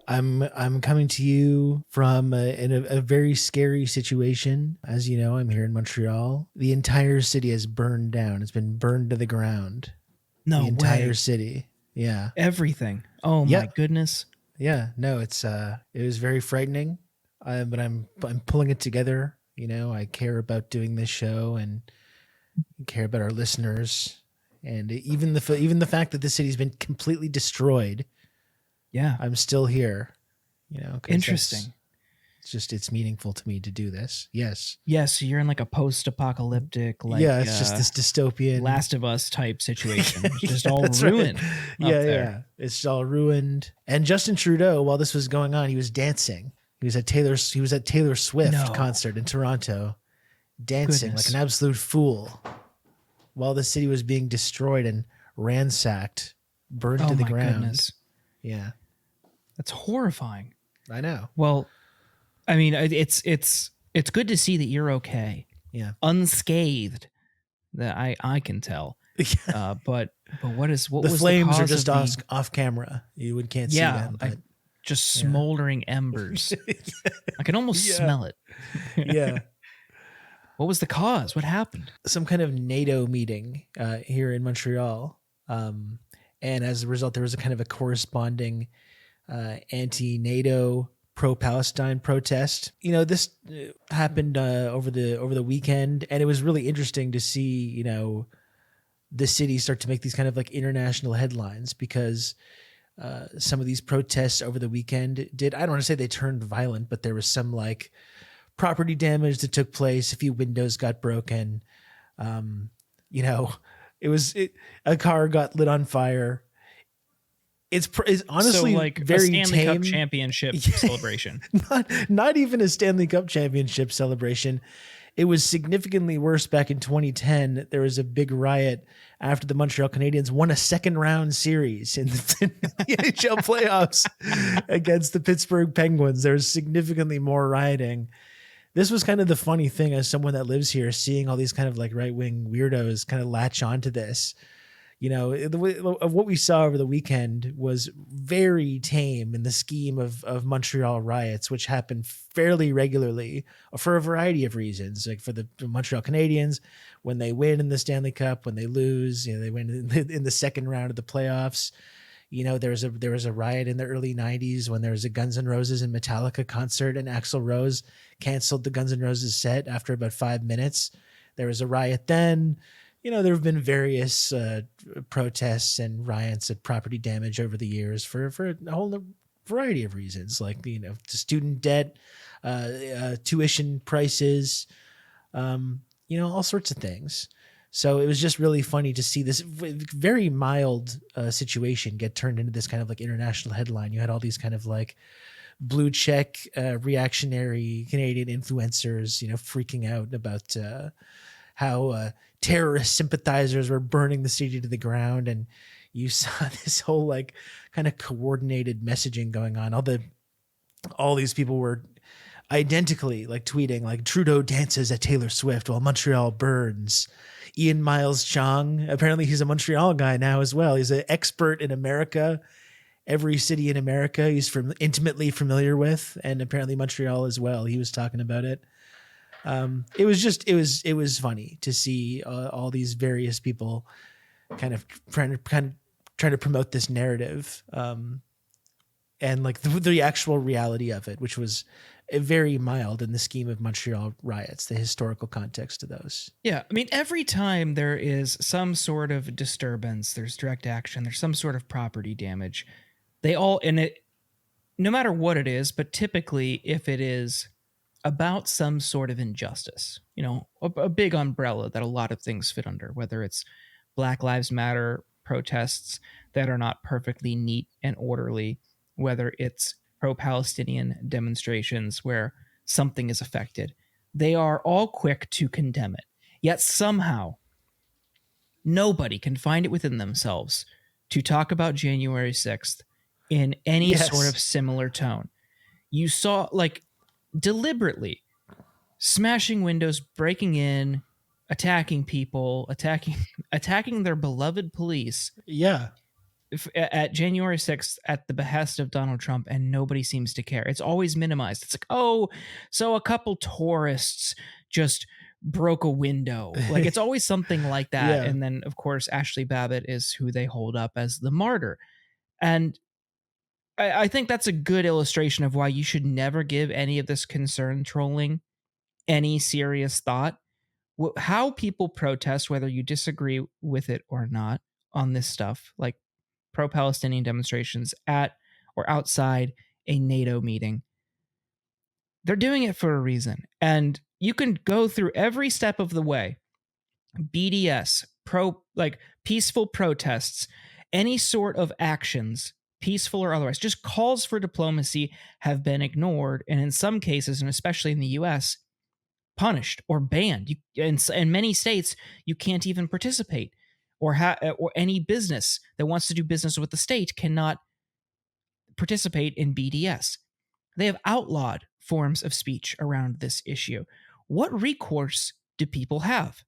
I'm coming to you from a very scary situation. As you know, I'm here in Montreal. The entire city has burned down. It's been burned to the ground. No The entire way. city. Yeah. Everything. Oh my Yep. goodness. Yeah. No, it was very frightening. But I'm pulling it together. You know, I care about doing this show and care about our listeners, and even the fact that the city's been completely destroyed. Yeah. I'm still here. You know, 'cause Interesting. it's meaningful to me to do this. Yes. Yes, so you're in like a post-apocalyptic, like Yeah, it's just this dystopian. Last of Us type situation. It's just Yeah, all that's right. ruined up Yeah, there. yeah. It's all ruined. And Justin Trudeau, while this was going on, he was dancing. He was at Taylor Swift concert in Toronto, dancing like an absolute fool while the city was being destroyed and ransacked, burned to the ground. Goodness. Yeah. That's horrifying. I know. Well, I mean, it's good to see that you're okay. Yeah. Unscathed. That I can tell. But what was the flames are just off camera. You can't see them. But just smoldering embers. I can almost smell it. Yeah. What was the cause? What happened? Some kind of NATO meeting here in Montreal. And as a result, there was a kind of a corresponding anti-NATO, pro-Palestine protest. You know, this happened over the weekend, and it was really interesting to see, you know, the city start to make these kind of like international headlines because some of these protests over the weekend I don't want to say they turned violent, but there was some like property damage that took place. A few windows got broken. You know, a car got lit on fire. It's honestly so like very a Stanley tame. Cup championship celebration. Not even a Stanley Cup championship celebration. It was significantly worse back in 2010. There was a big riot after the Montreal Canadiens won a second round series in the NHL playoffs against the Pittsburgh Penguins. There was significantly more rioting. This was kind of the funny thing as someone that lives here, seeing all these kind of like right-wing weirdos kind of latch onto this. You know, of what we saw over the weekend was very tame in the scheme of Montreal riots, which happen fairly regularly for a variety of reasons. Like for the Montreal Canadiens, when they win in the Stanley Cup, when they lose, you know, they win in the second round of the playoffs. You know, there was a riot in the early 90s when there was a Guns N' Roses and Metallica concert, and Axl Rose canceled the Guns N' Roses set after about 5 minutes. There was a riot then. You know, there have been various protests and riots and property damage over the years for a whole variety of reasons, like, you know, student debt, tuition prices, you know, all sorts of things. So it was just really funny to see this very mild situation get turned into this kind of like international headline. You had all these kind of like blue check reactionary Canadian influencers, you know, freaking out about how terrorist sympathizers were burning the city to the ground. And you saw this whole like kind of coordinated messaging going on. All these people were identically like tweeting like Trudeau dances at Taylor Swift while Montreal burns. Ian Miles Chong, apparently he's a Montreal guy now as well. He's an expert in America, every city in America he's intimately familiar with, and apparently Montreal as well. He was talking about it. It was funny to see all these various people kind of trying to promote this narrative, and like the actual reality of it, which was very mild in the scheme of Montreal riots, the historical context of those. Yeah, I mean, every time there is some sort of disturbance, there's direct action, there's some sort of property damage, they all, and it, no matter what it is, but typically if it is about some sort of injustice, you know, a big umbrella that a lot of things fit under, whether it's Black Lives Matter protests that are not perfectly neat and orderly, whether it's pro-Palestinian demonstrations where something is affected, they are all quick to condemn it. Yet somehow, nobody can find it within themselves to talk about January 6th in any sort of similar tone. You saw, like, deliberately smashing windows, breaking in, attacking people, attacking their beloved police. Yeah. at January 6th at the behest of Donald Trump, and nobody seems to care. It's always minimized. It's like, oh, so a couple tourists just broke a window. Like, it's always something like that. Yeah. And then, of course, Ashley Babbitt is who they hold up as the martyr. And I think that's a good illustration of why you should never give any of this concern trolling any serious thought. How people protest, whether you disagree with it or not, on this stuff, like pro-Palestinian demonstrations at or outside a NATO meeting, they're doing it for a reason. And you can go through every step of the way. BDS, peaceful protests, any sort of actions, peaceful or otherwise, just calls for diplomacy have been ignored, and in some cases, and especially in the US, punished or banned. In many states, you can't even participate, or any business that wants to do business with the state cannot participate in BDS. They have outlawed forms of speech around this issue. What recourse do people have?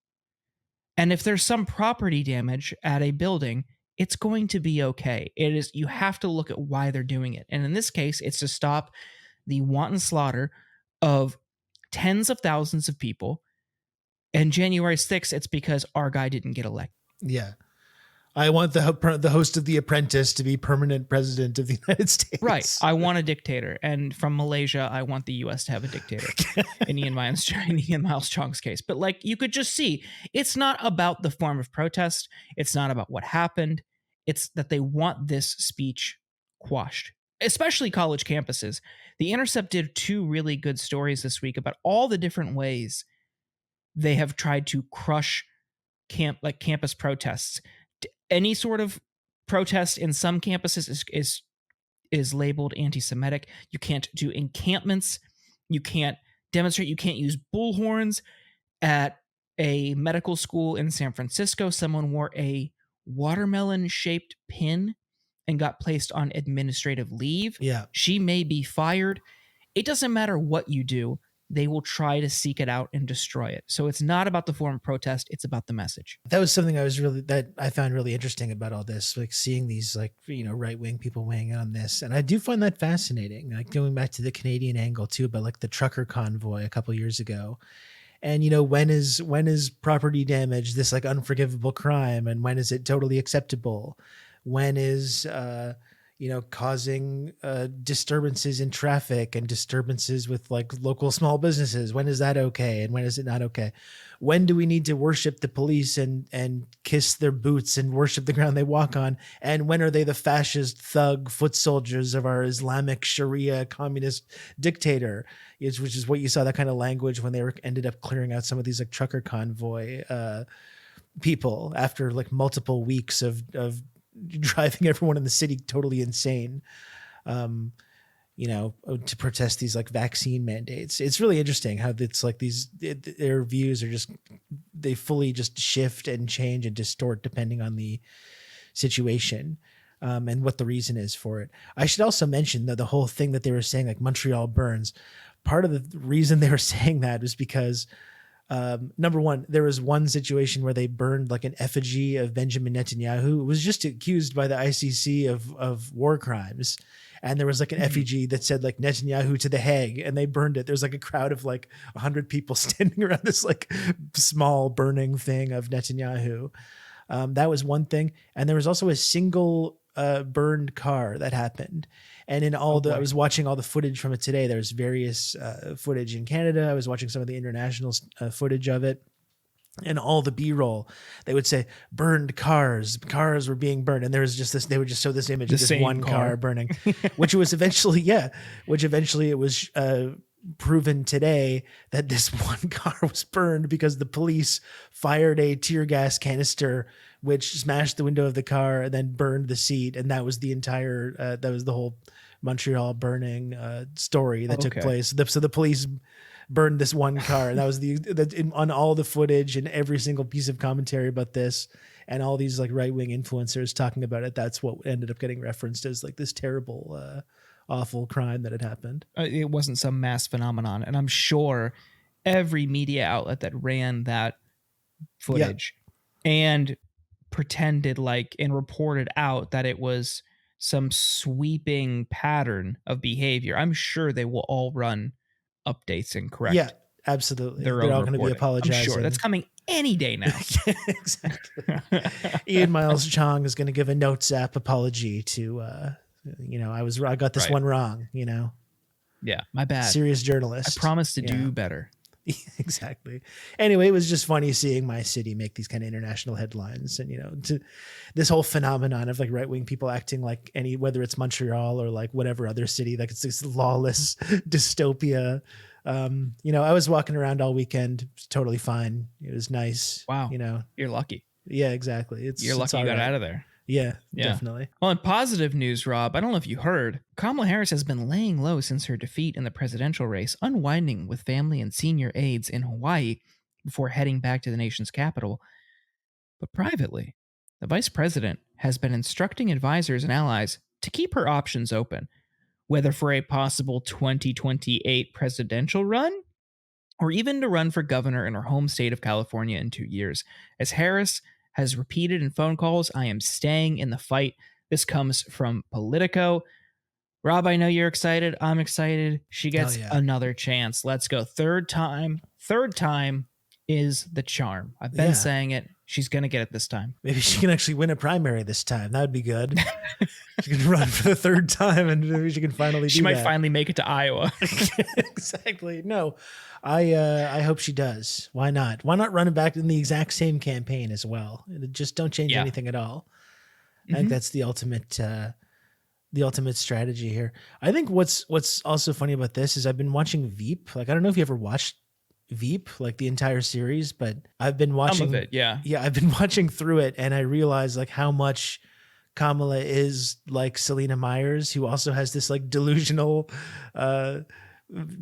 And if there's some property damage at a building, it's going to be okay. You have to look at why they're doing it. And in this case, it's to stop the wanton slaughter of tens of thousands of people. And January 6th, it's because our guy didn't get elected. Yeah. I want the host of The Apprentice to be permanent president of the United States. Right. I want a dictator. And from Malaysia, I want the U.S. to have a dictator in Ian Miles Chong's case. But like, you could just see, it's not about the form of protest. It's not about what happened. It's that they want this speech quashed, especially college campuses. The Intercept did 2 really good stories this week about all the different ways they have tried to crush campus protests. Any sort of protest in some campuses is labeled anti-Semitic. You can't do encampments. You can't demonstrate. You can't use bullhorns. At a medical school in San Francisco, someone wore a watermelon-shaped pin and got placed on administrative leave. Yeah. She may be fired. It doesn't matter what you do. They will try to seek it out and destroy it. So it's not about the form of protest. It's about the message. That was something that I found really interesting about all this, like seeing these right-wing people weighing in on this. And I do find that fascinating. Like going back to the Canadian angle too, but like the trucker convoy a couple years ago. And, when is property damage this like unforgivable crime? And when is it totally acceptable? When is, causing disturbances in traffic and disturbances with like local small businesses? When is that okay? And when is it not okay? When do we need to worship the police and kiss their boots and worship the ground they walk on? And when are they the fascist thug foot soldiers of our Islamic Sharia communist dictator? Which is what you saw, that kind of language when they ended up clearing out some of these like trucker convoy people after like multiple weeks of driving everyone in the city totally insane, to protest these like vaccine mandates. It's really interesting how it's like their views are they fully just shift and change and distort depending on the situation, and what the reason is for it. I should also mention that the whole thing that they were saying, like Montreal burns, part of the reason they were saying that was because number one, there was one situation where they burned like an effigy of Benjamin Netanyahu, who was just accused by the ICC of war crimes. And there was like an effigy that said like Netanyahu to the Hague, and they burned it. There's like a crowd of like 100 people standing around this like small burning thing of Netanyahu. That was one thing. And there was also a single burned car that happened. And in I was watching all the footage from it today. There's various footage in Canada. I was watching some of the international footage of it. And all the B-roll, they would say burned cars were being burned. And there was just this, they would just show this image of this one car burning, which eventually it was proven today that this one car was burned because the police fired a tear gas canister, which smashed the window of the car and then burned the seat. And that was the entire, that was the whole Montreal burning story that took place. So the police burned this one car. And that was on all the footage and every single piece of commentary about this, and all these like right-wing influencers talking about it. That's what ended up getting referenced as like this terrible, awful crime that had happened. It wasn't some mass phenomenon. And I'm sure every media outlet that ran that footage and pretended like and reported out that it was some sweeping pattern of behavior, I'm sure they will all run updates and Yeah, correct absolutely. their They're own all going to be reporting. I'm sure that's apologizing. coming any day now. Exactly. Ian Miles Chong is going to give a notes app apology to, I got this Right. one wrong, Yeah, my bad. serious I journalist. promise to Yeah. do better. Exactly. Anyway, it was just funny seeing my city make these kind of international headlines, and this whole phenomenon of like right wing people acting like whether it's Montreal or like whatever other city, like it's this lawless dystopia. I was walking around all weekend, totally fine. It was nice. Wow. You're lucky. Yeah, exactly. You're lucky you got out of there. Yeah, Yeah. definitely. Well, in positive news, Rob, I don't know if you heard, Kamala Harris has been laying low since her defeat in the presidential race, unwinding with family and senior aides in Hawaii before heading back to the nation's capital. But privately, the vice president has been instructing advisors and allies to keep her options open, whether for a possible 2028 presidential run or even to run for governor in her home state of California in 2 years. As Harris has repeated in phone calls, I am staying in the fight. This comes from Politico. Rob, I know you're excited. I'm excited. She gets another chance. Let's go. Third time is the charm. I've been saying it. She's going to get it this time. Maybe she can actually win a primary this time. That would be good. She can run for the third time, and maybe she can finally She might finally make it to Iowa. Exactly. No, I hope she does. Why not? Why not run it back in the exact same campaign as well? Just don't change anything at all. I think that's the ultimate strategy here. I think what's also funny about this is I've been watching Veep. Like, I don't know if you ever watched Veep, like the entire series, but I've been watching some of it. Yeah, I've been watching through it, and I realized like how much Kamala is like Selena Myers, who also has this like delusional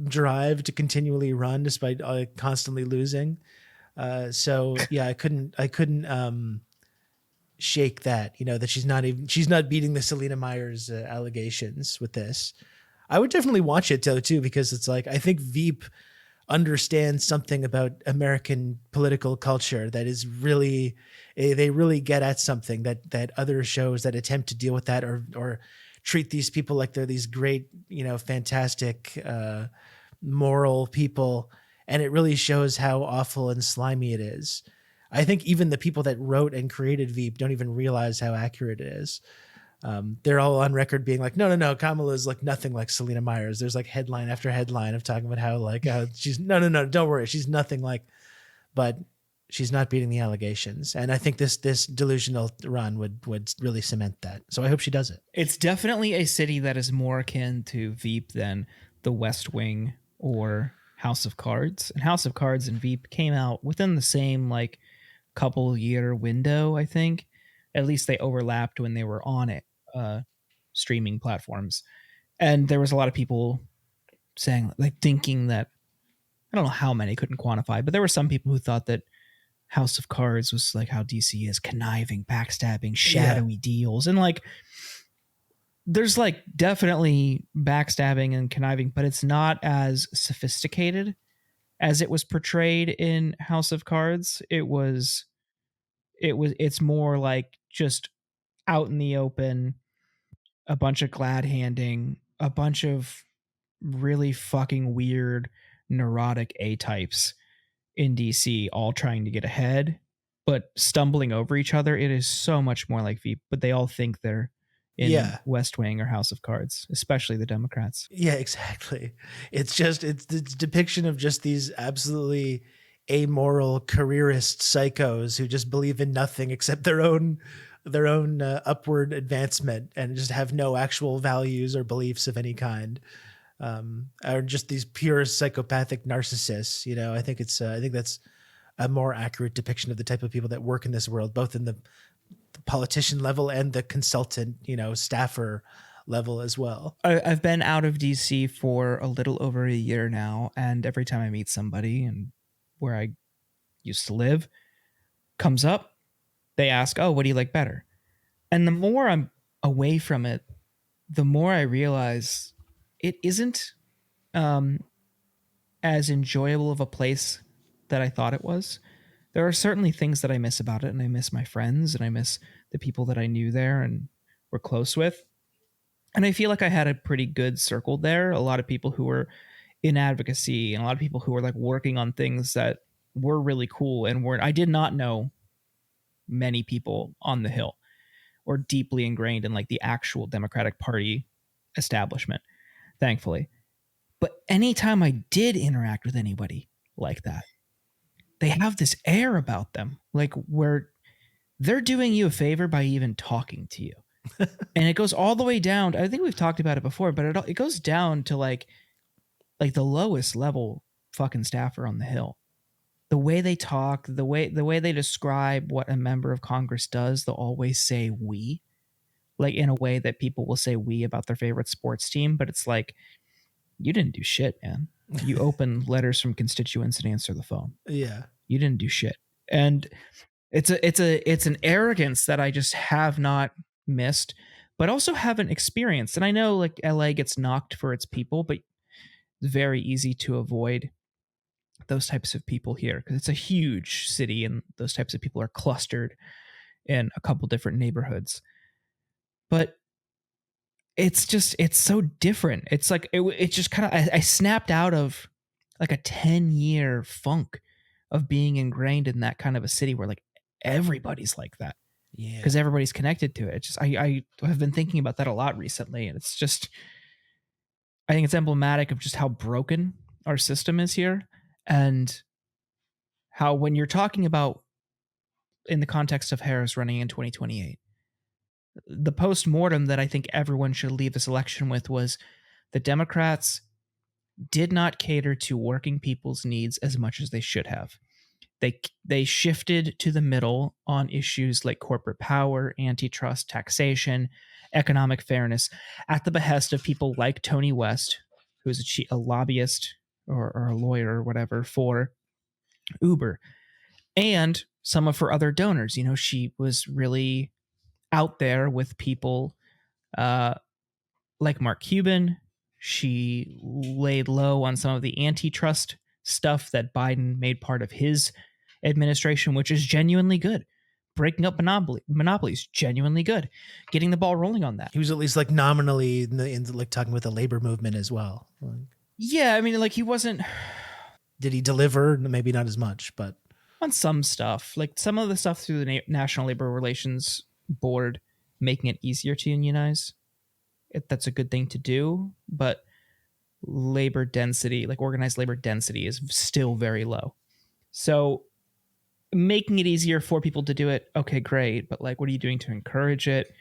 drive to continually run despite constantly losing. So yeah, I couldn't shake that, that she's not beating the Selena Myers allegations with this. I would definitely watch it though too, because it's like, I think Veep understands something about American political culture that is really, they really get at something that other shows that attempt to deal with that or treat these people like they're these great, fantastic, moral people. And it really shows how awful and slimy it is. I think even the people that wrote and created Veep don't even realize how accurate it is. They're all on record being like, no, Kamala is like nothing like Selena Myers. There's like headline after headline of talking about how she's no, don't worry. She's nothing like, but she's not beating the allegations. And I think this delusional run would really cement that. So I hope she does it. It's definitely a city that is more akin to Veep than The West Wing or House of Cards. And House of Cards and Veep came out within the same like couple year window, I think. At least they overlapped when they were on it, streaming platforms. And there was a lot of people saying, like, thinking that, I don't know how many, couldn't quantify, but there were some people who thought that House of Cards was like how DC is, conniving, backstabbing, shadowy deals. And like, there's like definitely backstabbing and conniving, but it's not as sophisticated as it was portrayed in House of Cards. It's more like just out in the open, a bunch of glad handing, a bunch of really fucking weird neurotic A-types in DC all trying to get ahead but stumbling over each other. It is so much more like Veep, but they all think they're in West Wing or House of Cards, especially the Democrats. Yeah, exactly. It's depiction of just these absolutely amoral careerist psychos who just believe in nothing except their own upward advancement and just have no actual values or beliefs of any kind. Are just these pure psychopathic narcissists. I think that's a more accurate depiction of the type of people that work in this world, both in the politician level and the consultant, staffer level as well. I've been out of DC for a little over a year now, and every time I meet somebody and where I used to live comes up, they ask, "Oh, what do you like better?" And the more I'm away from it, the more I realize it isn't as enjoyable of a place that I thought it was. There are certainly things that I miss about it, and I miss my friends, and I miss the people that I knew there and were close with. And I feel like I had a pretty good circle there. A lot of people who were in advocacy, and a lot of people who were like working on things that were really cool and weren't. I did not know many people on the Hill or deeply ingrained in like the actual Democratic Party establishment, thankfully. But anytime I did interact with anybody like that, they have this air about them, like where they're doing you a favor by even talking to you. And it goes all the way down. I think we've talked about it before, but it goes down to like the lowest level fucking staffer on the Hill. The way they talk, the way they describe what a member of Congress does, they'll always say we, like in a way that people will say we about their favorite sports team, but it's like, you didn't do shit, man. You open letters from constituents and answer the phone. Yeah. You didn't do shit. And it's an arrogance that I just have not missed, but also haven't experienced. And I know like LA gets knocked for its people, but it's very easy to avoid those types of people here because it's a huge city and those types of people are clustered in a couple different neighborhoods. But it's so different. It's like it's just kind of I snapped out of like a 10-year funk of being ingrained in that kind of a city where like everybody's like that. Yeah. Because everybody's connected to it. It's just I have been thinking about that a lot recently, and it's just I think it's emblematic of just how broken our system is here, and how when you're talking about in the context of Harris running in 2028, the post-mortem that I think everyone should leave this election with was the Democrats did not cater to working people's needs as much as they should have. They shifted to the middle on issues like corporate power, antitrust, taxation, economic fairness, at the behest of people like Tony West, who is a lobbyist or a lawyer or whatever for Uber, and some of her other donors. You know, she was really out there with people like Mark Cuban. She laid low on some of the antitrust stuff that Biden made part of his administration, which is genuinely good. Breaking up monopolies, genuinely good. Getting the ball rolling on that. He was at least like nominally in like talking with the labor movement as well. Like, yeah, I mean, like he wasn't. Did he deliver? Maybe not as much, but on some stuff, like some of the stuff through the National Labor Relations Board, making it easier to unionize. That's a good thing to do, but labor density, like organized labor density, is still very low. So making it easier for people to do it, okay, great, but like, what are you doing to encourage it?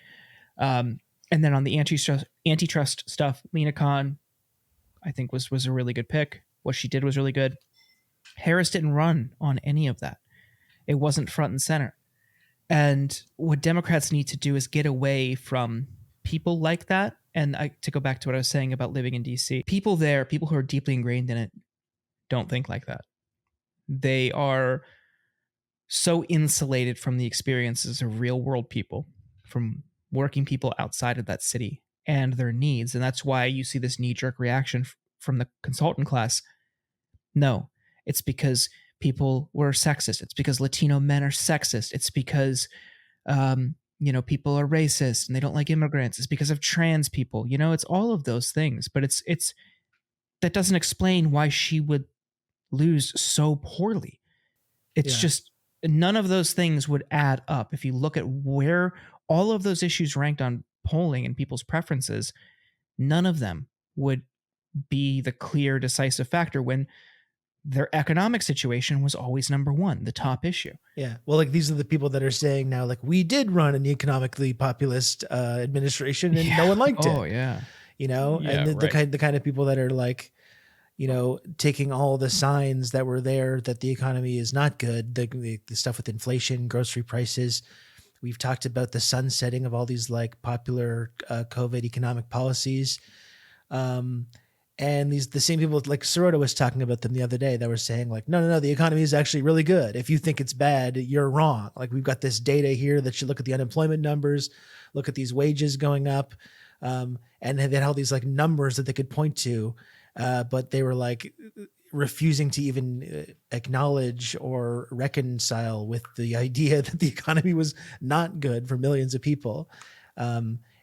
And then on the antitrust stuff, Lena Khan, I think was a really good pick. What she did was really good. Harris didn't run on any of that. It wasn't front and center. And what Democrats need to do is get away from people like that. And to go back to what I was saying about living in DC, people there, people who are deeply ingrained in it, don't think like that. They are so insulated from the experiences of real world people, from working people outside of that city and their needs. And that's why you see this knee-jerk reaction from the consultant class. No, it's because people were sexist. It's because Latino men are sexist. It's because people are racist and they don't like immigrants. It's because of trans people. It's all of those things. But it's that doesn't explain why she would lose so poorly. It's just none of those things would add up. If you look at where all of those issues ranked on polling and people's preferences, none of them would be the clear, decisive factor when their economic situation was always number one, the top issue. Yeah. Well, like these are the people that are saying now, like, we did run an economically populist administration and no one liked it. Oh, yeah. And the kind of people that are like, taking all the signs that were there that the economy is not good, the stuff with inflation, grocery prices. We've talked about the sunsetting of all these like popular COVID economic policies. And the same people like Sirota was talking about them the other day that were saying like, no, the economy is actually really good. If you think it's bad, you're wrong. Like we've got this data here that should look at the unemployment numbers, look at these wages going up. And they had all these like numbers that they could point to. But they were like, refusing to even acknowledge or reconcile with the idea that the economy was not good for millions of people.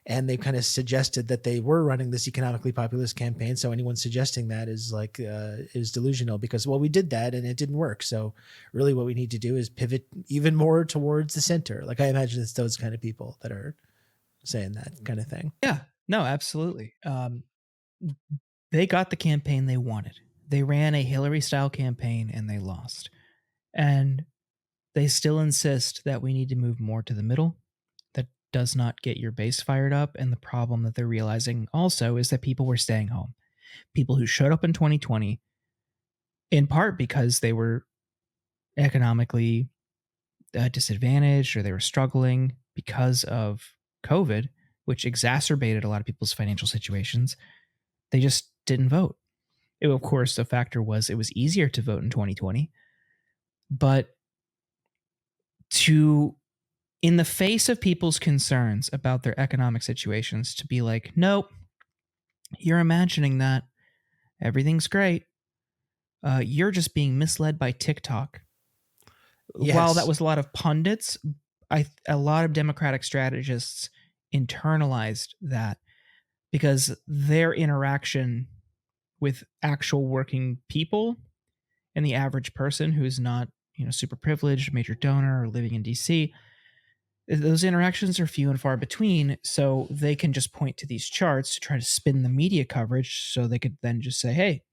And they kind of suggested that they were running this economically populist campaign. So anyone suggesting that is like is delusional, because, well, we did that and it didn't work. So really what we need to do is pivot even more towards the center. Like, I imagine it's those kind of people that are saying that kind of thing. Yeah, no, absolutely. They got the campaign they wanted. They ran a Hillary style campaign and they lost. And they still insist that we need to move more to the middle. That does not get your base fired up. And the problem that they're realizing also is that people were staying home. People who showed up in 2020, in part because they were economically disadvantaged or they were struggling because of COVID, which exacerbated a lot of people's financial situations, they just didn't vote. Of course, the factor was it was easier to vote in 2020, but to, in the face of people's concerns about their economic situations, to be like, nope, you're imagining that everything's great. You're just being misled by TikTok. Yes. While that was a lot of pundits, a lot of Democratic strategists internalized that because their interaction with actual working people and the average person who's not, super privileged, major donor, or living in DC, those interactions are few and far between. So they can just point to these charts to try to spin the media coverage so they could then just say, hey,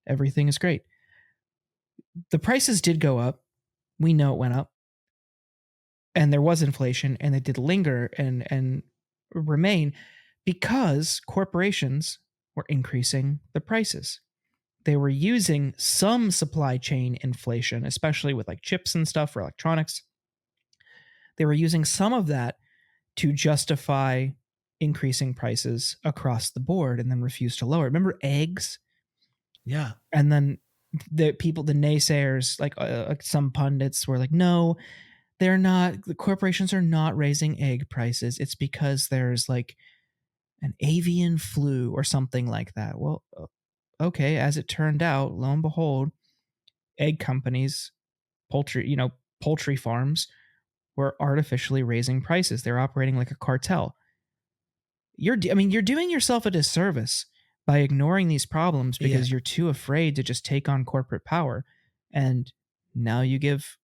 everything is great. The prices did go up. We know it went up. And there was inflation, and it did linger and remain because corporations were increasing the prices. They were using some supply chain inflation, especially with like chips and stuff for electronics. They were using some of that to justify increasing prices across the board and then refuse to lower. Remember eggs? Yeah. And then the naysayers, like some pundits were like, no, they're not, the corporations are not raising egg prices. It's because there's like an avian flu or something like that. Well, okay, as it turned out, lo and behold, egg companies, poultry farms were artificially raising prices. They're operating like a cartel. You're doing yourself a disservice by ignoring these problems because you're too afraid to just take on corporate power. And now you give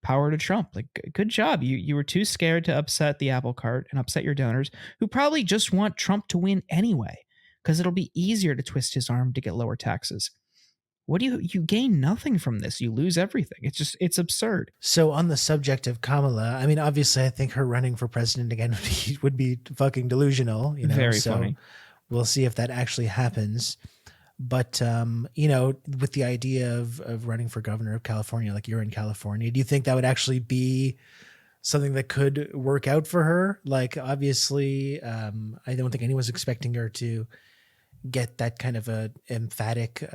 power to Trump. Like, good job. You were too scared to upset the apple cart and upset your donors who probably just want Trump to win anyway, because it'll be easier to twist his arm to get lower taxes. What do you gain nothing from this? You lose everything. It's absurd. So on the subject of Kamala, I mean, obviously, I think her running for president again would be fucking delusional. Very funny. We'll see if that actually happens. But with the idea of running for governor of California, like you're in California, do you think that would actually be something that could work out for her? Like, obviously, I don't think anyone's expecting her to get that kind of a emphatic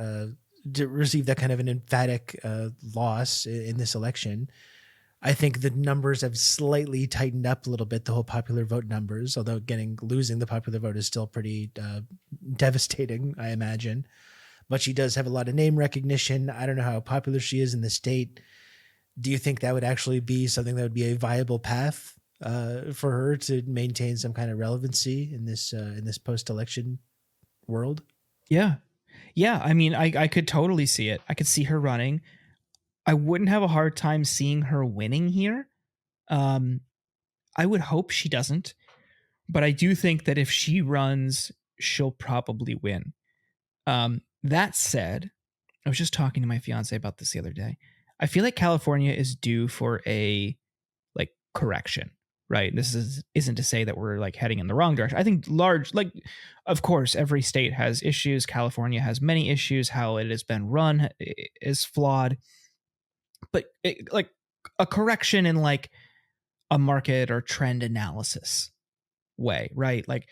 to receive that kind of an emphatic loss in this election. I think the numbers have slightly tightened up a little bit, the whole popular vote numbers, although losing the popular vote is still pretty devastating, I imagine. But she does have a lot of name recognition. I don't know how popular she is in the state. Do you think that would actually be something that would be a viable path for her to maintain some kind of relevancy in this post-election world? Yeah. Yeah. I mean, I could totally see it. I could see her running. I wouldn't have a hard time seeing her winning here. I would hope she doesn't, but I do think that if she runs, she'll probably win. That said, I was just talking to my fiance about this the other day. I feel like California is due for a like correction, right? Isn't to say that we're like heading in the wrong direction. I think of course, every state has issues. California has many issues. How it has been run is flawed, but like a correction in like a market or trend analysis way, right? Like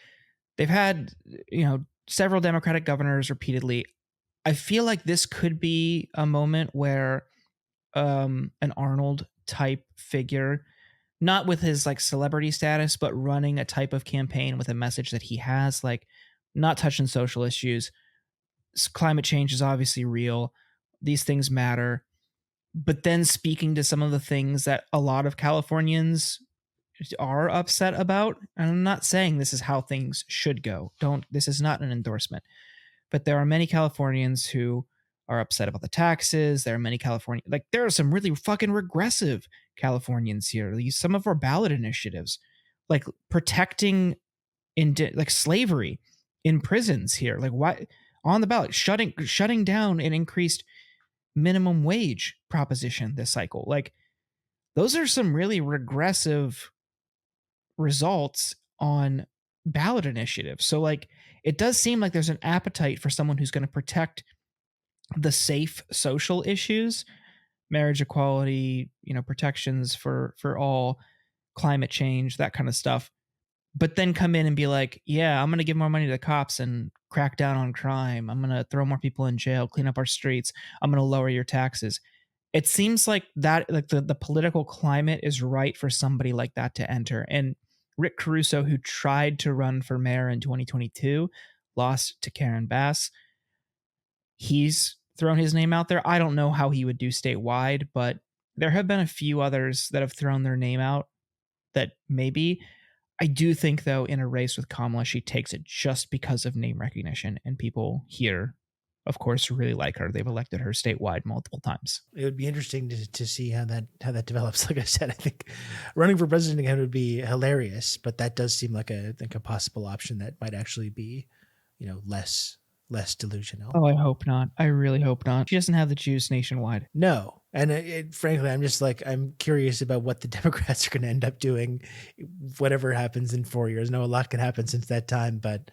they've had, several Democratic governors repeatedly. I feel like this could be a moment where an Arnold type figure, not with his like celebrity status, but running a type of campaign with a message that he has, like not touching social issues, climate change is obviously real. These things matter. But then speaking to some of the things that a lot of Californians are upset about, and I'm not saying this is how things should go. This is not an endorsement. But there are many Californians who are upset about the taxes. There are many there are some really fucking regressive Californians here. Some of our ballot initiatives, like protecting like slavery in prisons here, like why on the ballot, shutting down an increased minimum wage proposition this cycle. Like those are some really regressive results on ballot initiatives. So like it does seem like there's an appetite for someone who's going to protect the safe social issues, marriage equality, protections for all, climate change, that kind of stuff. But then come in and be like, yeah, I'm going to give more money to the cops and crack down on crime. I'm going to throw more people in jail, clean up our streets. I'm going to lower your taxes. It seems like that, like the political climate is right for somebody like that to enter. And Rick Caruso, who tried to run for mayor in 2022, lost to Karen Bass. He's thrown his name out there. I don't know how he would do statewide, but there have been a few others that have thrown their name out that maybe. I do think, though, in a race with Kamala, she takes it just because of name recognition, and people here, of course, really like her. They've elected her statewide multiple times. It would be interesting to see how that develops. Like I said, I think running for president again would be hilarious, but that does seem like a possible option that might actually be, less delusional. Oh, I hope not. I really hope not. She doesn't have the juice nationwide. No. And frankly, I'm curious about what the Democrats are going to end up doing, whatever happens in 4 years. I know a lot can happen since that time, but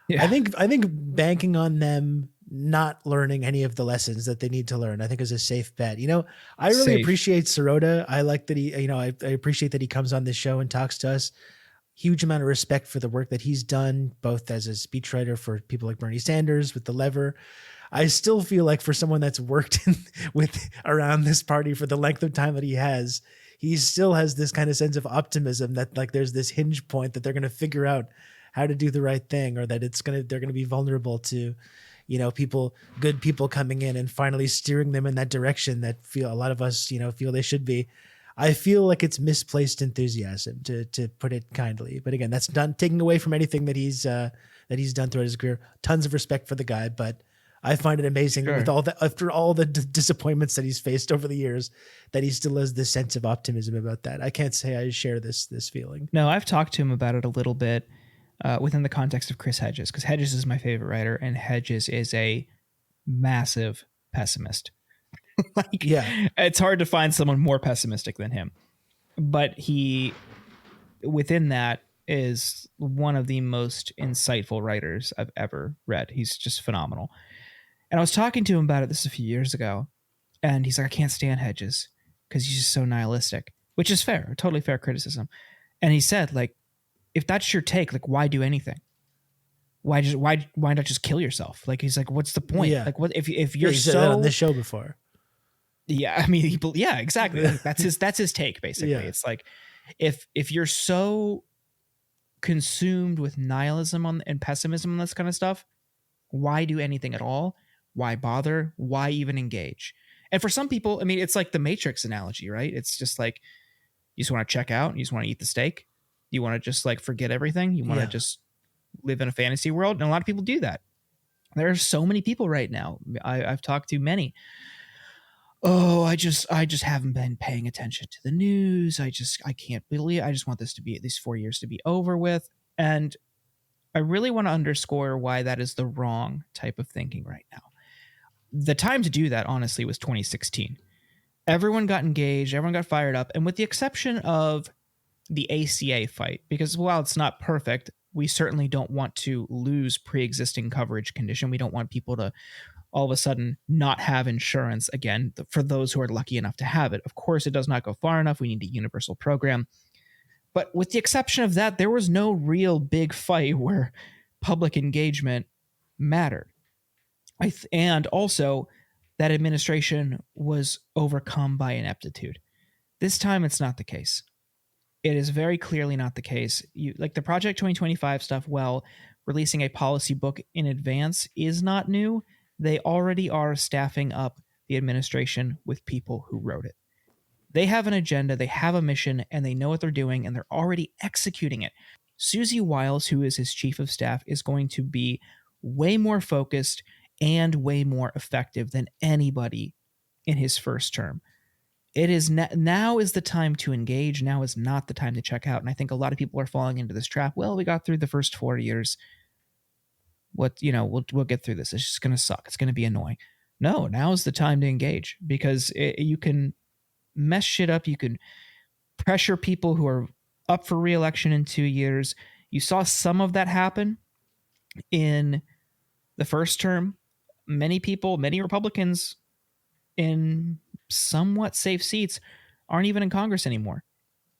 yeah. I think banking on them not learning any of the lessons that they need to learn, I think is a safe bet. I really appreciate Sirota. I like that he, I appreciate that he comes on this show and talks to us. Huge amount of respect for the work that he's done, both as a speechwriter for people like Bernie Sanders with The Lever. I still feel like for someone that's worked around this party for the length of time that he still has this kind of sense of optimism that like there's this hinge point that they're going to figure out how to do the right thing, or that they're going to be vulnerable to, good people coming in and finally steering them in that direction that a lot of us, feel they should be. I feel like it's misplaced enthusiasm, to put it kindly. But again, that's not taking away from anything that he's done throughout his career. Tons of respect for the guy, but I find it amazing with after all the disappointments that he's faced over the years, that he still has this sense of optimism about that. I can't say I share this feeling. No, I've talked to him about it a little bit within the context of Chris Hedges, because Hedges is my favorite writer, and Hedges is a massive pessimist. It's hard to find someone more pessimistic than him, but he within that is one of the most insightful writers I've ever read. He's just phenomenal. And I was talking to him about it a few years ago, and he's like, I can't stand Hedges because he's just so nihilistic, which is fair, totally fair criticism. And he said, like, if that's your take, like, why do anything? Why not just kill yourself? Like, he's like, what's the point? Yeah. Like, what if you're said that on this show before? Yeah, I mean, exactly. That's his take, basically. Yeah. It's like, if you're so consumed with nihilism and pessimism and this kind of stuff, why do anything at all? Why bother? Why even engage? And for some people, I mean, it's like the Matrix analogy, right? It's just like, you just want to check out, you just want to eat the steak, you want to just like forget everything, you want to just live in a fantasy world. And a lot of people do that. There are so many people right now. I've talked to many. Oh, I just haven't been paying attention to the news. I can't believe, I just want these 4 years to be over with. And I really want to underscore why that is the wrong type of thinking right now. The time to do that, honestly, was 2016. Everyone got engaged, everyone got fired up, and with the exception of the ACA fight, because while it's not perfect, we certainly don't want to lose pre-existing coverage condition. We don't want people to all of a sudden not have insurance again for those who are lucky enough to have it. Of course, it does not go far enough. We need a universal program. But with the exception of that, there was no real big fight where public engagement mattered. And also, that administration was overcome by ineptitude. This time, it's not the case. It is very clearly not the case. Like the Project 2025 stuff, well, releasing a policy book in advance is not new. They already are staffing up the administration with people who wrote it. They have an agenda, they have a mission, and they know what they're doing, and they're already executing it. Susie Wiles, who is his chief of staff, is going to be way more focused and way more effective than anybody in his first term. It is now is the time to engage. Now is not the time to check out. And I think a lot of people are falling into this trap. Well, we got through the first 4 years. We'll get through this. It's just going to suck. It's going to be annoying. No, now is the time to engage, because you can mess shit up. You can pressure people who are up for re-election in 2 years. You saw some of that happen in the first term. Many Republicans in somewhat safe seats aren't even in Congress anymore.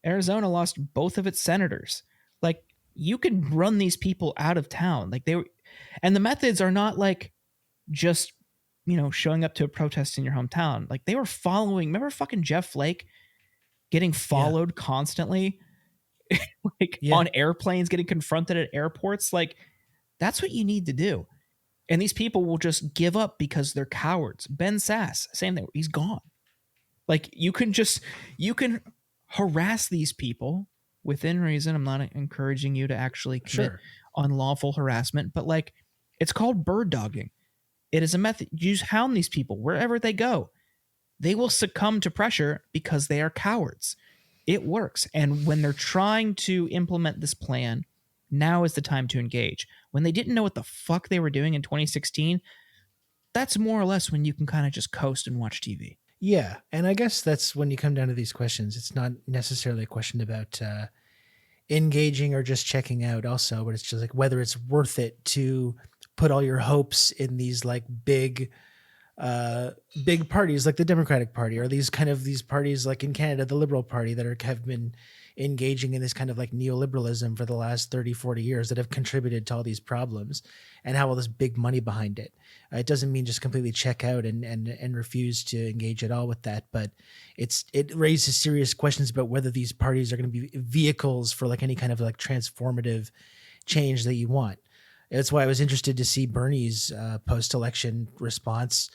Arizona lost both of its senators. Like, you can run these people out of town. Like, and the methods are not like just, showing up to a protest in your hometown. Like, they were following, remember fucking Jeff Flake getting followed constantly, on airplanes, getting confronted at airports. Like, that's what you need to do. And these people will just give up because they're cowards. Ben Sass, same thing. He's gone. Like, you can harass these people within reason. I'm not encouraging you to actually commit unlawful harassment, but like, it's called bird dogging. It is a method. You just hound these people wherever they go. They will succumb to pressure because they are cowards. It works. And when they're trying to implement this plan, now is the time to engage. When they didn't know what the fuck they were doing in 2016, that's more or less when you can kind of just coast and watch TV. Yeah. And I guess that's when you come down to these questions. It's not necessarily a question about engaging or just checking out also, but it's just like whether it's worth it to put all your hopes in these like big parties like the Democratic Party, or these parties like in Canada, the Liberal Party, that have been engaging in this kind of like neoliberalism for the last 30, 40 years that have contributed to all these problems and have all this big money behind it. It doesn't mean just completely check out and refuse to engage at all with that, but it raises serious questions about whether these parties are going to be vehicles for like any kind of like transformative change that you want. That's why I was interested to see Bernie's post-election response,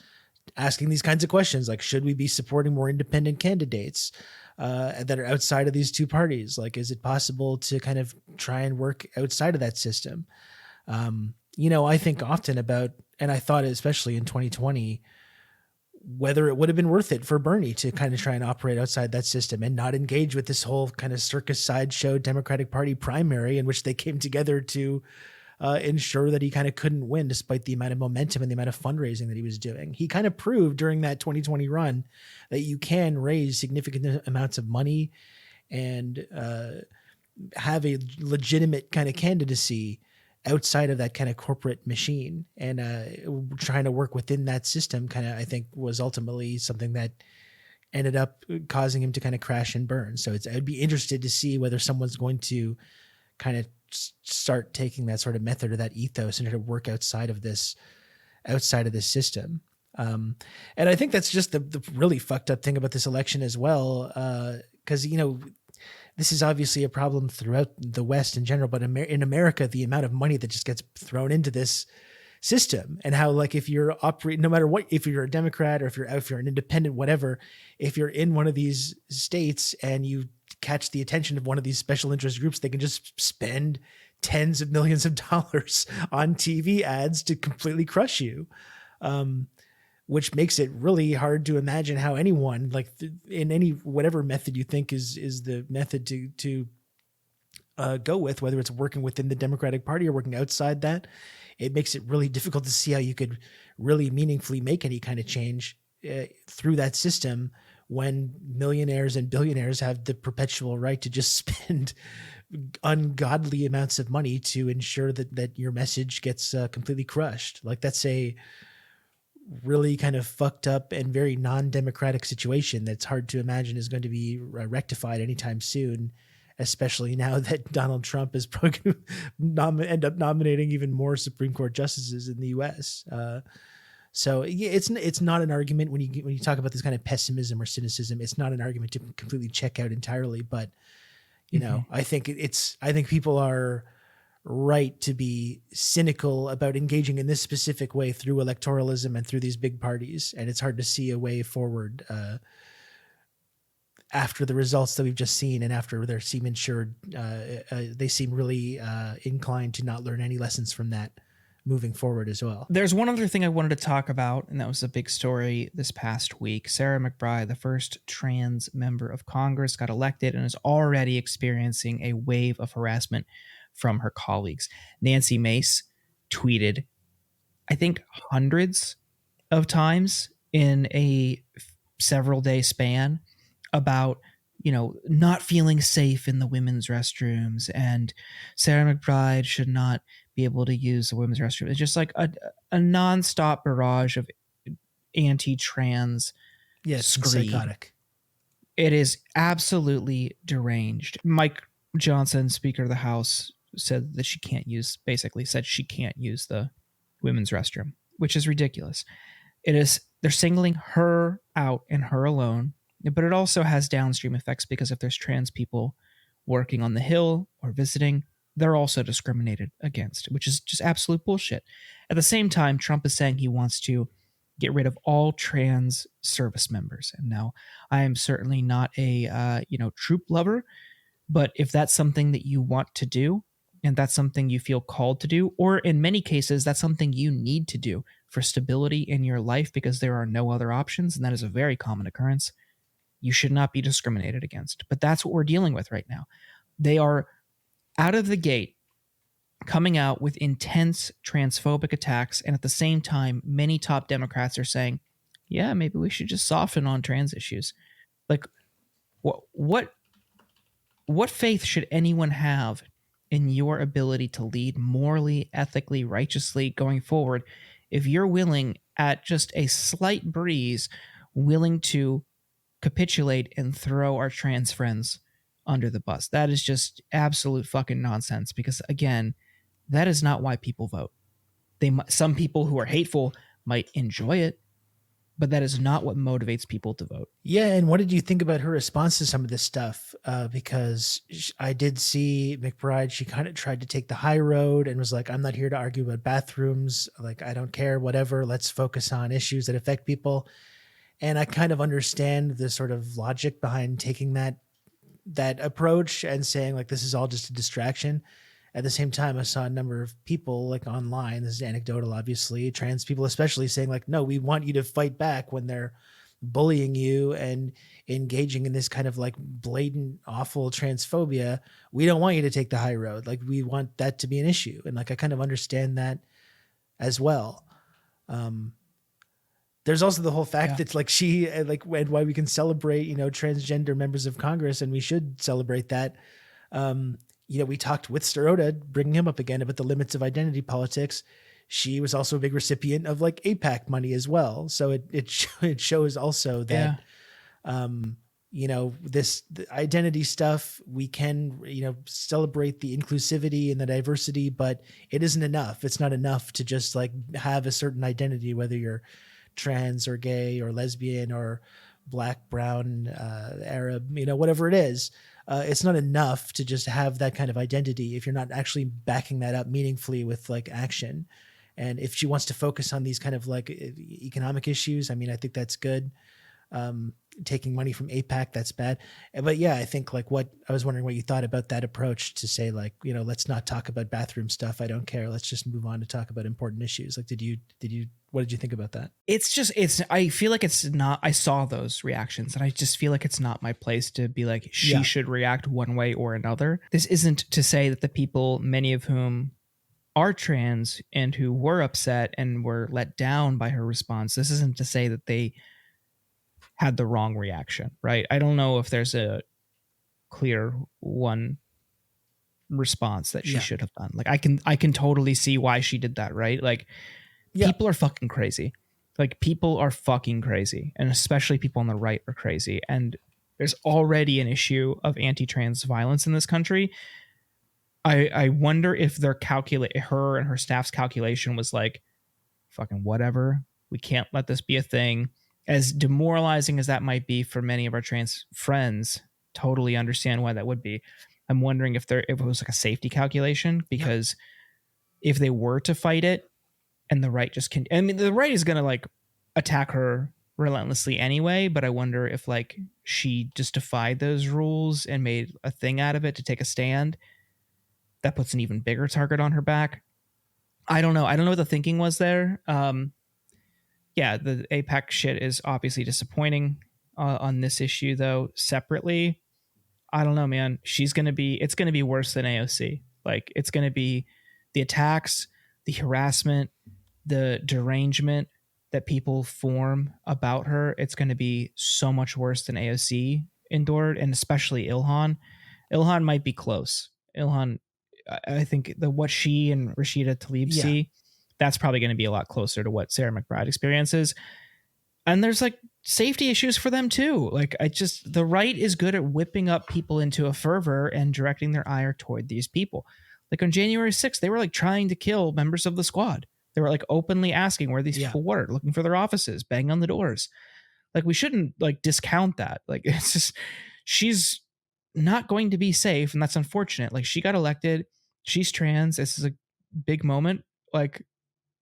asking these kinds of questions, like, should we be supporting more independent candidates that are outside of these two parties? Like, is it possible to kind of try and work outside of that system? I think often about, and I thought especially in 2020, whether it would have been worth it for Bernie to kind of try and operate outside that system and not engage with this whole kind of circus sideshow Democratic Party primary in which they came together to ensure that he kind of couldn't win despite the amount of momentum and the amount of fundraising that he was doing. He kind of proved during that 2020 run that you can raise significant amounts of money and have a legitimate kind of candidacy outside of that kind of corporate machine. And trying to work within that system kind of, I think, was ultimately something that ended up causing him to kind of crash and burn. So I'd be interested to see whether someone's going to kind of start taking that sort of method or that ethos and to work outside of this system. And I think that's just the really fucked up thing about this election as well. Cause this is obviously a problem throughout the West in general, but in America, the amount of money that just gets thrown into this system, and how, like, if you're operating, no matter what, if you're a Democrat or if you're an independent, whatever, if you're in one of these states and you catch the attention of one of these special interest groups, they can just spend tens of millions of dollars on TV ads to completely crush you. Which makes it really hard to imagine how anyone, like, in any whatever method you think is the method to go with, whether it's working within the Democratic Party or working outside that, it makes it really difficult to see how you could really meaningfully make any kind of change through that system when millionaires and billionaires have the perpetual right to just spend ungodly amounts of money to ensure that your message gets completely crushed. Like, that's a really kind of fucked up and very non-democratic situation that's hard to imagine is going to be rectified anytime soon, especially now that Donald Trump is probably going to end up nominating even more Supreme Court justices in the U.S. So yeah, it's not an argument when you talk about this kind of pessimism or cynicism. It's not an argument to completely check out entirely, but I think people are right to be cynical about engaging in this specific way through electoralism and through these big parties. And it's hard to see a way forward after the results that we've just seen, and after they seem insured, they seem really inclined to not learn any lessons from that moving forward as well. There's one other thing I wanted to talk about, and that was a big story this past week. Sarah McBride, the first trans member of Congress, got elected and is already experiencing a wave of harassment from her colleagues. Nancy Mace tweeted, I think, hundreds of times in a several day span about, not feeling safe in the women's restrooms, and Sarah McBride should not be able to use the women's restroom. It's just like a nonstop barrage of anti-trans screed. Psychotic. It is absolutely deranged. Mike Johnson, Speaker of the House, said she can't use the women's restroom, which is ridiculous. They're singling her out and her alone, but it also has downstream effects, because if there's trans people working on the Hill or visiting, they're also discriminated against, which is just absolute bullshit. At the same time, Trump is saying he wants to get rid of all trans service members. And now, I am certainly not a troop lover, but if that's something that you want to do, and that's something you feel called to do, or in many cases, that's something you need to do for stability in your life because there are no other options, and that is a very common occurrence, you should not be discriminated against. But that's what we're dealing with right now. They are out of the gate coming out with intense transphobic attacks, and at the same time, many top Democrats are saying, yeah, maybe we should just soften on trans issues. Like, what faith should anyone have in your ability to lead morally, ethically, righteously going forward if you're willing, at just a slight breeze, willing to capitulate and throw our trans friends under the bus? That is just absolute fucking nonsense, because again, that is not why people vote. Some people who are hateful might enjoy it, but that is not what motivates people to vote. Yeah, and what did you think about her response to some of this stuff? Because I did see McBride, she kind of tried to take the high road and was like, I'm not here to argue about bathrooms. Like, I don't care, whatever. Let's focus on issues that affect people. And I kind of understand the sort of logic behind taking that approach and saying, like, this is all just a distraction. At the same time, I saw a number of people, like, online, this is anecdotal, obviously, trans people especially, saying, like, no, we want you to fight back when they're bullying you and engaging in this kind of like blatant, awful transphobia. We don't want you to take the high road. Like, we want that to be an issue. And like, I kind of understand that as well. There's also the whole fact that like she, like, and why we can celebrate, transgender members of Congress, and we should celebrate that. We talked with Sirota, bringing him up again, about the limits of identity politics. She was also a big recipient of like APAC money as well. So it shows also that, the identity stuff, we can, celebrate the inclusivity and the diversity, but it isn't enough. It's not enough to just like have a certain identity, whether you're trans or gay or lesbian or black, brown, Arab, whatever it is. It's not enough to just have that kind of identity if you're not actually backing that up meaningfully with like action. And if she wants to focus on these kind of like economic issues, I mean, I think that's good. Taking money from APAC, that's bad. But yeah, I think like I was wondering what you thought about that approach to say like, let's not talk about bathroom stuff. I don't care. Let's just move on to talk about important issues. Like, what did you think about that? I feel like it's not, I saw those reactions and I just feel like it's not my place to be like, she should react one way or another. This isn't to say that the people, many of whom are trans and who were upset and were let down by her response, this isn't to say that they had the wrong reaction, right? I don't know if there's a clear one response that she should have done. Like, I can totally see why she did that, right? Like, people are fucking crazy. Like, people are fucking crazy, and especially people on the right are crazy. And there's already an issue of anti-trans violence in this country. I wonder if her and her staff's calculation was like, fucking whatever, we can't let this be a thing. As demoralizing as that might be for many of our trans friends, totally understand why that would be. I'm wondering if it was like a safety calculation, because if they were to fight it and the right just can, I mean, the right is going to like attack her relentlessly anyway, but I wonder if like she just defied those rules and made a thing out of it to take a stand, that puts an even bigger target on her back. I don't know. I don't know what the thinking was there. Yeah, the APAC shit is obviously disappointing on this issue, though. Separately, I don't know, man. It's going to be worse than AOC. Like, it's going to be the attacks, the harassment, the derangement that people form about her. It's going to be so much worse than AOC endured, and especially Ilhan. Ilhan might be close. Ilhan, I think what she and Rashida Tlaib see, that's probably going to be a lot closer to what Sarah McBride experiences. And there's like safety issues for them too. Like, the right is good at whipping up people into a fervor and directing their ire toward these people. Like on January 6th, they were like trying to kill members of the squad. They were like openly asking where these people were, looking for their offices, banging on the doors. Like, we shouldn't like discount that. Like, it's just, she's not going to be safe, and that's unfortunate. Like, she got elected, she's trans, this is a big moment. Like,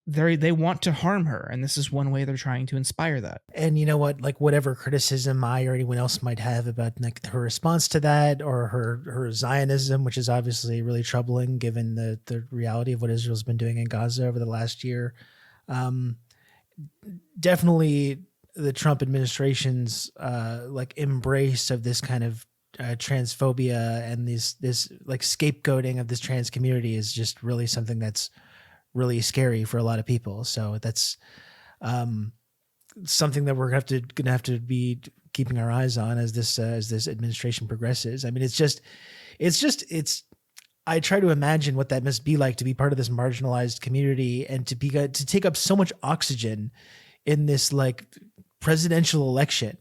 they want to harm her, and this is one way they're trying to inspire that. And you know what, like whatever criticism I or anyone else might have about like her response to that, or her Zionism, which is obviously really troubling given the reality of what Israel's been doing in Gaza over the last year. Definitely the Trump administration's like embrace of this kind of transphobia and this like scapegoating of this trans community is just really something that's really scary for a lot of people. So that's something that we're gonna have to be keeping our eyes on as this administration progresses. I mean, it's I try to imagine what that must be like to be part of this marginalized community and to take up so much oxygen in this like presidential election.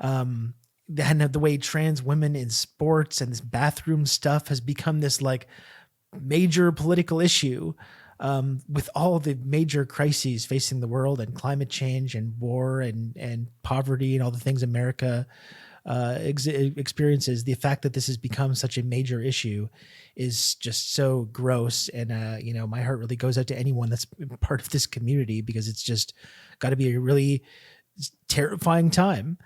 And the way trans women in sports and this bathroom stuff has become this like major political issue, with all the major crises facing the world and climate change and war and poverty and all the things America experiences. The fact that this has become such a major issue is just so gross. And, you know, my heart really goes out to anyone that's part of this community, because it's just got to be a really terrifying time.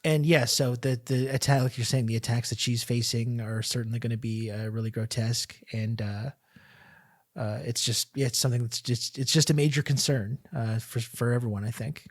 And yeah, so the attack, like you're saying, the attacks that she's facing are certainly going to be really grotesque, and it's something that's just a major concern for everyone, I think.